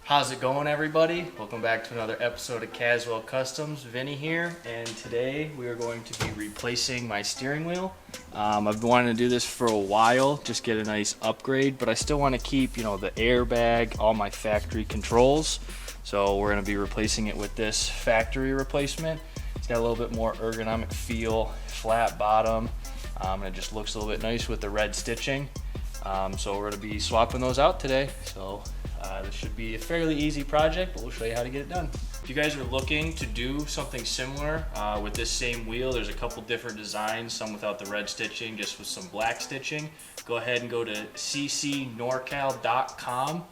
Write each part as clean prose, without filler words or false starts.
How's it going, everybody? Welcome back to another episode of Caswell Customs. Vinny here, and today we are going to be replacing my steering wheel. I've been wanting to do this for a while, just get a nice upgrade, but I still want to keep, the airbag, all my factory controls. So we're going to be replacing it with this factory replacement. It's got a little bit more ergonomic feel, flat bottom, and it just looks a little bit nice with the red stitching. So we're going to be swapping those out today. So this should be a fairly easy project, but we'll show you how to get it done. If you guys are looking to do something similar with this same wheel, there's a couple different designs, some without the red stitching, just with some black stitching. Go ahead and go to ccnorcal.com.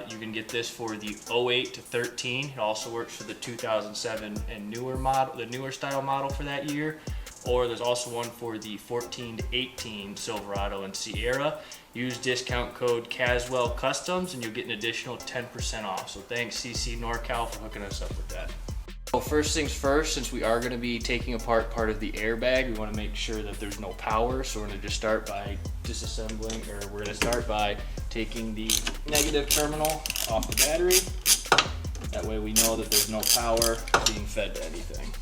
You can get this for the 08 to 13. It also works for the 2007 and newer model, the newer style model for that year. Or there's also one for the 14 to 18 Silverado and Sierra. Use discount code CaswellCustoms and you'll get an additional 10% off. So thanks CC NorCal for hooking us up with that. Well, first things first, since we are going to be taking apart part of the airbag, we want to make sure that there's no power. So we're going to just start by disassembling, or we're going to start by taking the negative terminal off the battery. That way we know that there's no power being fed to anything.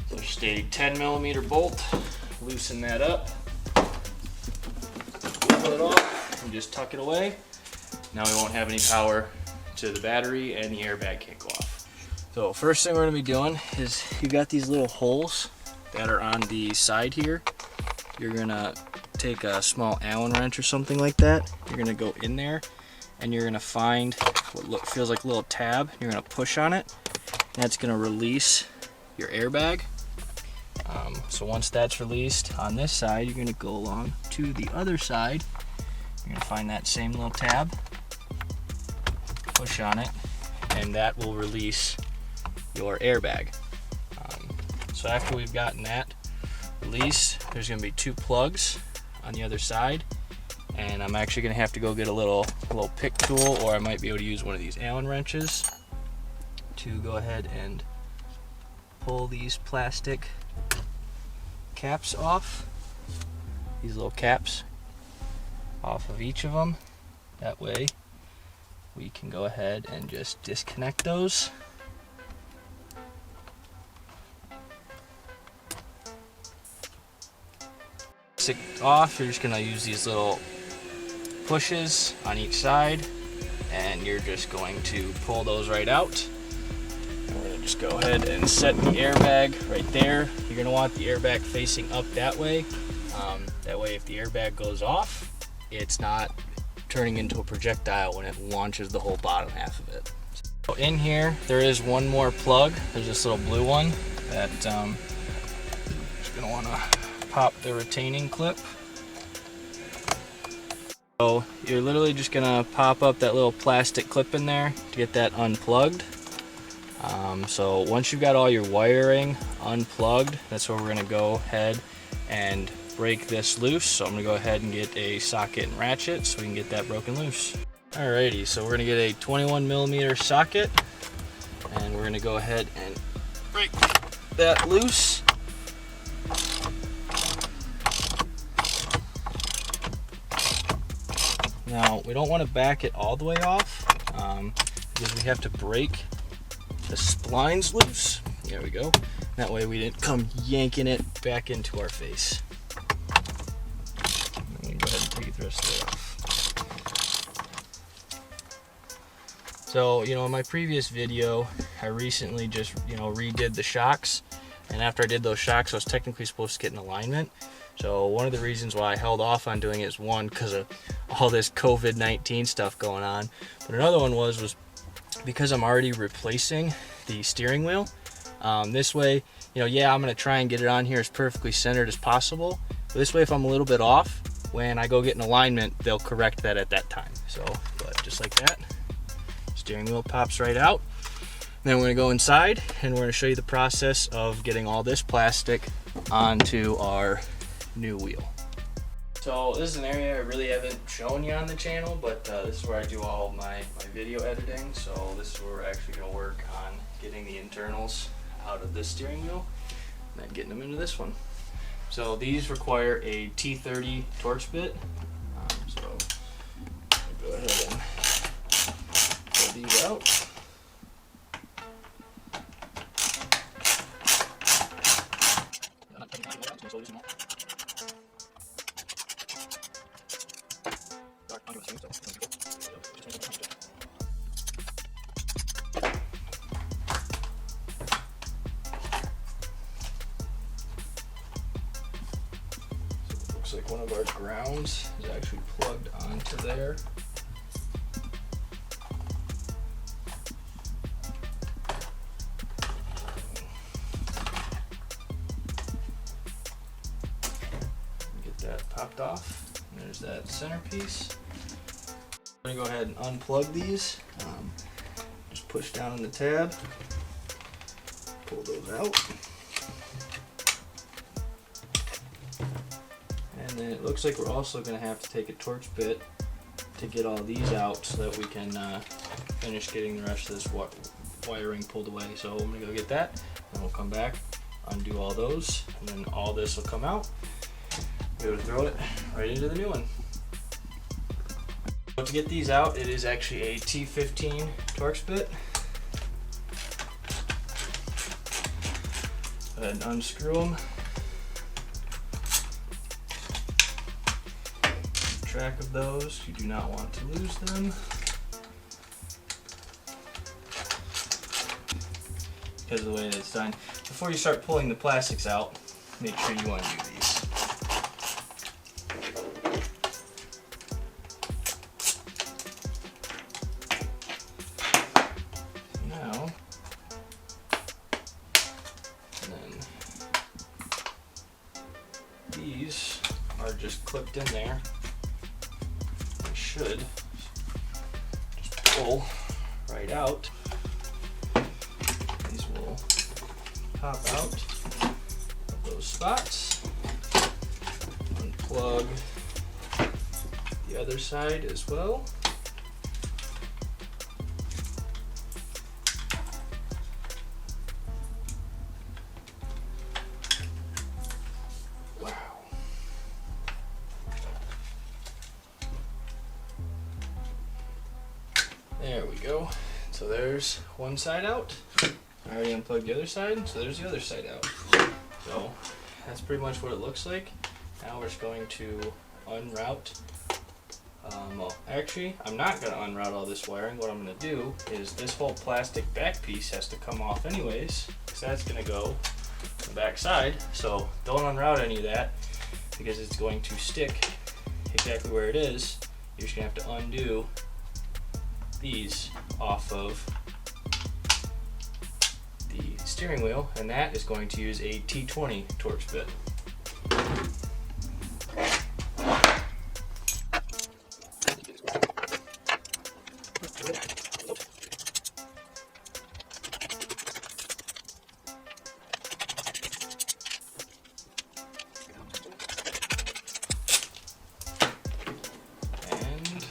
So just a 10mm bolt, loosen that up, pull it off, and just tuck it away. Now we won't have any power to the battery and the airbag can't go off. So first thing we're going to be doing is you got these little holes that are on the side here. You're going to take a small Allen wrench or something like that. You're going to go in there and you're going to find what feels like a little tab. You're going to push on it and that's going to release your airbag. So once that's released on this side, you're going to go along to the other side. You're going to find that same little tab, push on it, and that will release your airbag. So after we've gotten that released, there's going to be two plugs on the other side, and I'm actually going to have to go get a little pick tool, or I might be able to use one of these Allen wrenches to go ahead and pull these plastic caps off, these little caps off of each of them. That way we can go ahead and just disconnect those. Stick off, you're just going to use these little pushes on each side and you're just going to pull those right out. We're going to just go ahead and set the airbag right there. You're going to want the airbag facing up that way. That way if the airbag goes off, it's not turning into a projectile when it launches the whole bottom half of it. So in here, there is one more plug. There's this little blue one that just going to want to pop the retaining clip. So you're literally just going to pop up that little plastic clip in there to get that unplugged. So once you've got all your wiring unplugged, that's where we're going to go ahead and break this loose. So I'm going to go ahead and get a socket and ratchet so we can get that broken loose. Alrighty, so we're going to get a 21mm socket and we're going to go ahead and break that loose. Now we don't want to back it all the way off because we have to break the splines loose. There we go. That way we didn't come yanking it back into our face. Let me go ahead and take the rest of it off. So, in my previous video, I recently just, redid the shocks. And after I did those shocks, I was technically supposed to get an alignment. So one of the reasons why I held off on doing it is one, because of all this COVID-19 stuff going on. But another one was because I'm already replacing the steering wheel. This way, yeah, I'm going to try and get it on here as perfectly centered as possible. But this way, if I'm a little bit off, when I go get an alignment, they'll correct that at that time. So, but just like that, steering wheel pops right out. Then we're going to go inside and we're going to show you the process of getting all this plastic onto our new wheel. So this is an area I really haven't shown you on the channel, but this is where I do all my video editing. So this is where we're actually going to work on getting the internals out of this steering wheel and then getting them into this one. So these require a T30 Torx bit. So go ahead and grounds is actually plugged onto there. Get that popped off. And there's that centerpiece. I'm going to go ahead and unplug these. Just push down on the tab, pull those out. And then it looks like we're also going to have to take a Torx bit to get all these out so that we can finish getting the rest of this wiring pulled away. So I'm going to go get that, and we'll come back, undo all those, and then all this will come out. Be able to throw it right into the new one. So to get these out, it is actually a T15 Torx bit. Go ahead and unscrew them. Keep track of those. You do not want to lose them. Because of the way that it's done. Before you start pulling the plastics out, make sure you undo these. These are just clipped in there. They should just pull right out. These will pop out of those spots. Unplug the other side as well. There we go. So there's one side out. I already unplugged the other side, so there's the other side out. So that's pretty much what it looks like. Now we're just going to unroute. Well, actually, I'm not going to unroute all this wiring. What I'm going to do is this whole plastic back piece has to come off anyways, because that's going to go to the back side. So don't unroute any of that, because it's going to stick exactly where it is. You're just going to have to undo these off of the steering wheel, and that is going to use a T20 Torx bit. And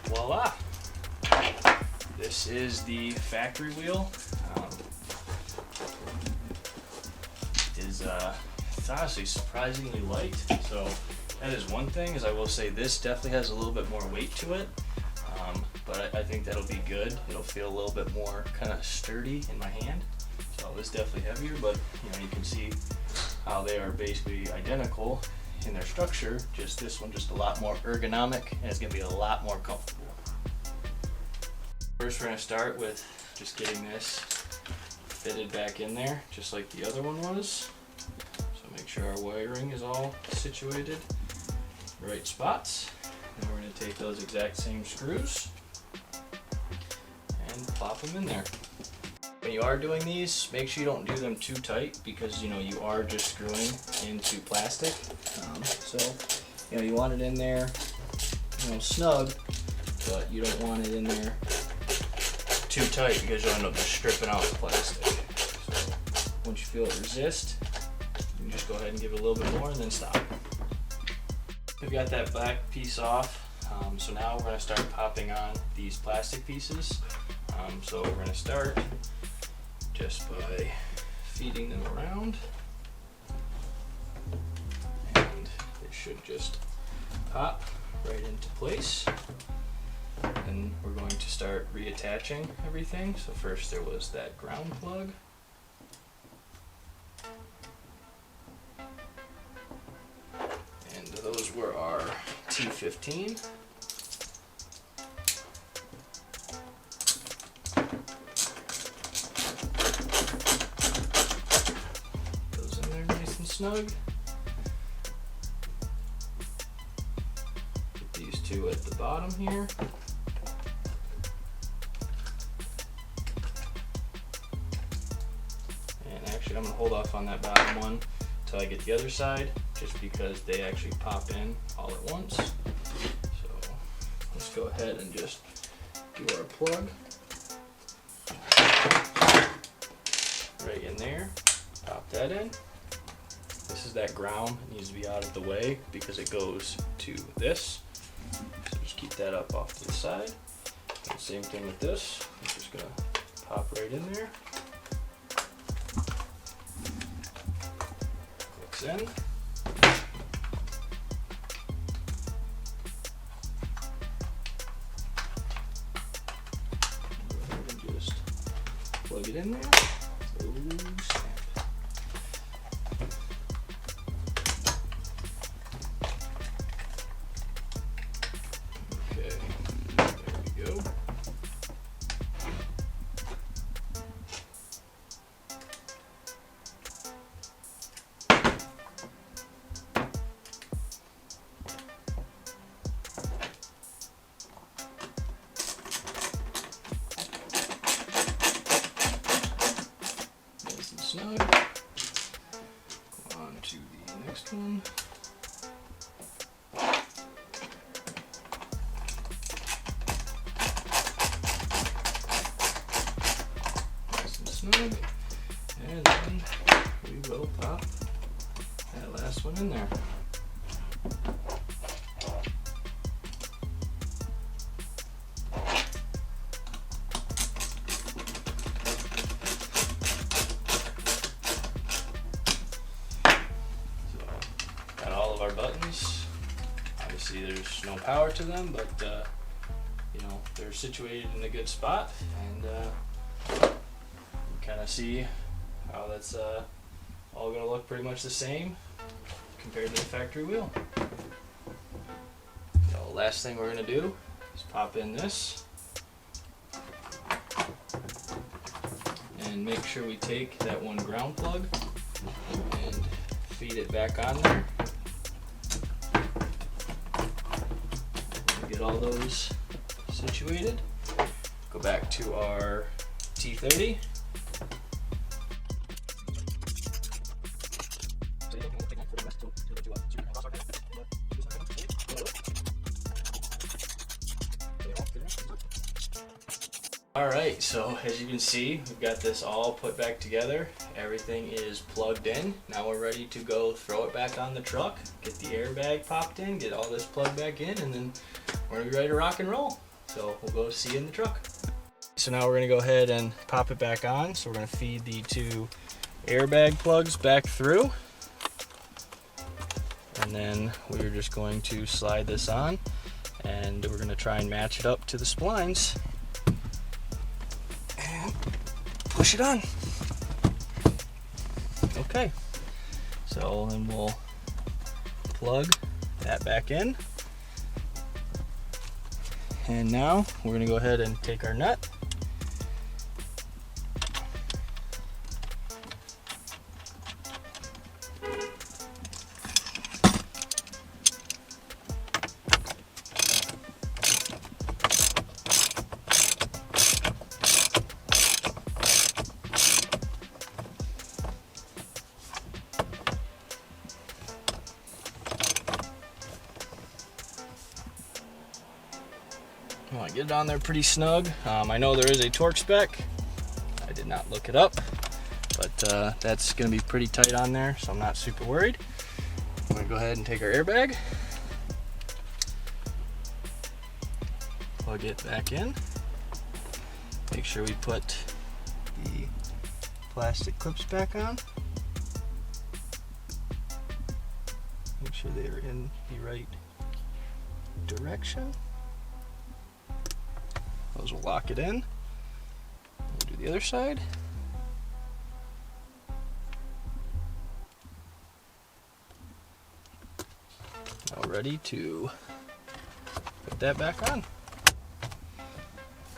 voila! This is the factory wheel. It's honestly surprisingly light. So that is one thing. Is I will say this definitely has a little bit more weight to it, but I think that'll be good. It'll feel a little bit more kind of sturdy in my hand. So this definitely heavier, but you can see how they are basically identical in their structure. Just this one, just a lot more ergonomic, and it's gonna be a lot more comfortable. First, we're going to start with just getting this fitted back in there, just like the other one was. So make sure our wiring is all situated in the right spots. And we're going to take those exact same screws and plop them in there. When you are doing these, make sure you don't do them too tight, because you are just screwing into plastic. So you want it in there snug, but you don't want it in there too tight, because you'll end up just stripping out the plastic. So once you feel it resist, you can just go ahead and give it a little bit more and then stop. We've got that black piece off, so now we're going to start popping on these plastic pieces. So we're going to start just by feeding them around, and they should just pop right into place. And we're going to start reattaching everything. So first there was that ground plug. And those were our T15. Those in there nice and snug. at the bottom here. And actually I'm going to hold off on that bottom one until I get the other side, just because they actually pop in all at once. So let's go ahead and just do our plug right in there. Pop that in. This is that ground. It needs to be out of the way because it goes to this. So just keep that up off to the side. And same thing with this. I'm just gonna pop right in there. Clicks in. And just plug it in there. Ooh, snap. Okay, there we go. Nice and snug. Go on to the next one. Nice and snug. And then we will pop that last one in there. Got all of our buttons. Obviously there's no power to them, but you know, they're situated in a good spot, and you kind of see how that's all going to look pretty much the same compared to the factory wheel. So last thing we're going to do is pop in this and make sure we take that one ground plug and feed it back on there. Get all those situated. Go back to our T30. Alright, so as you can see, we've got this all put back together. Everything is plugged in. Now we're ready to go throw it back on the truck, get the airbag popped in, get all this plugged back in, and then we're gonna be ready to rock and roll. So we'll go see you in the truck. So now we're gonna go ahead and pop it back on. So we're gonna feed the two airbag plugs back through. And then we're just going to slide this on, and we're gonna try and match it up to the splines. And push it on. Okay. So then we'll plug that back in. And now we're going to go ahead and take our nut. Well, I get it on there pretty snug. I know there is a torque spec. I did not look it up, but that's going to be pretty tight on there, so I'm not super worried. I'm going to go ahead and take our airbag, plug it back in, make sure we put the plastic clips back on, make sure they are in the right direction. Those will lock it in. We'll do the other side. Now ready to put that back on.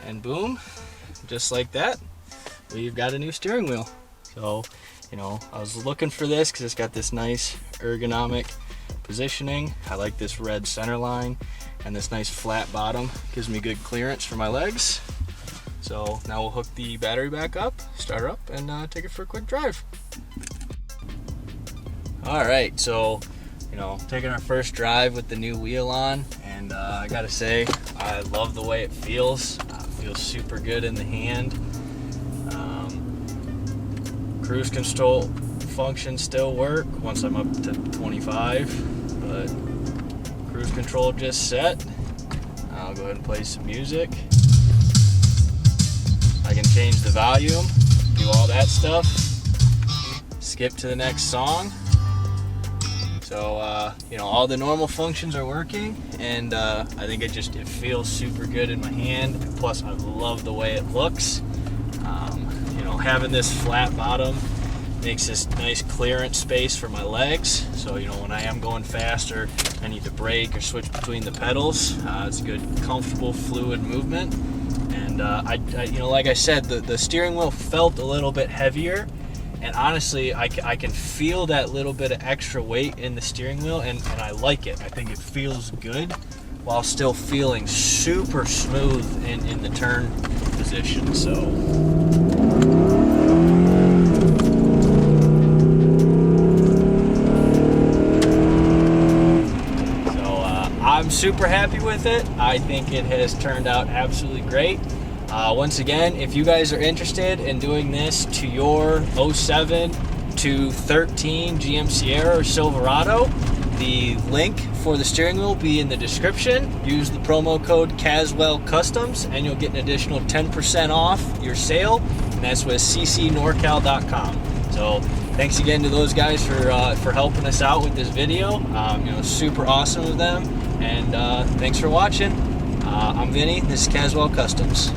And boom, just like that, we've got a new steering wheel. So, you know, I was looking for this because it's got this nice ergonomic positioning. I like this red center line. and this nice flat bottom gives me good clearance for my legs. So now we'll hook the battery back up, start her up, and take it for a quick drive. All right, so taking our first drive with the new wheel on, and I gotta say, I love the way it feels. Feels super good in the hand. Cruise control functions still work once I'm up to 25, but cruise control just set. I'll go ahead and play some music. I can change the volume, do all that stuff, skip to the next song. So, all the normal functions are working, and I think it feels super good in my hand. Plus, I love the way it looks. Having this flat bottom makes this nice clearance space for my legs. So, when I am going faster, I need to brake or switch between the pedals. It's a good, comfortable, fluid movement. And like I said, the steering wheel felt a little bit heavier. And honestly, I can feel that little bit of extra weight in the steering wheel, and I like it. I think it feels good while still feeling super smooth in the turn position. I'm super happy with it. I think it has turned out absolutely great. Once again, if you guys are interested in doing this to your 07 to 13 GM Sierra or Silverado, the link for the steering wheel will be in the description. Use the promo code CaswellCustoms and you'll get an additional 10% off your sale, and that's with ccnorcal.com. So thanks again to those guys for helping us out with this video. Super awesome of them, and thanks for watching. I'm Vinny, this is Caswell Customs.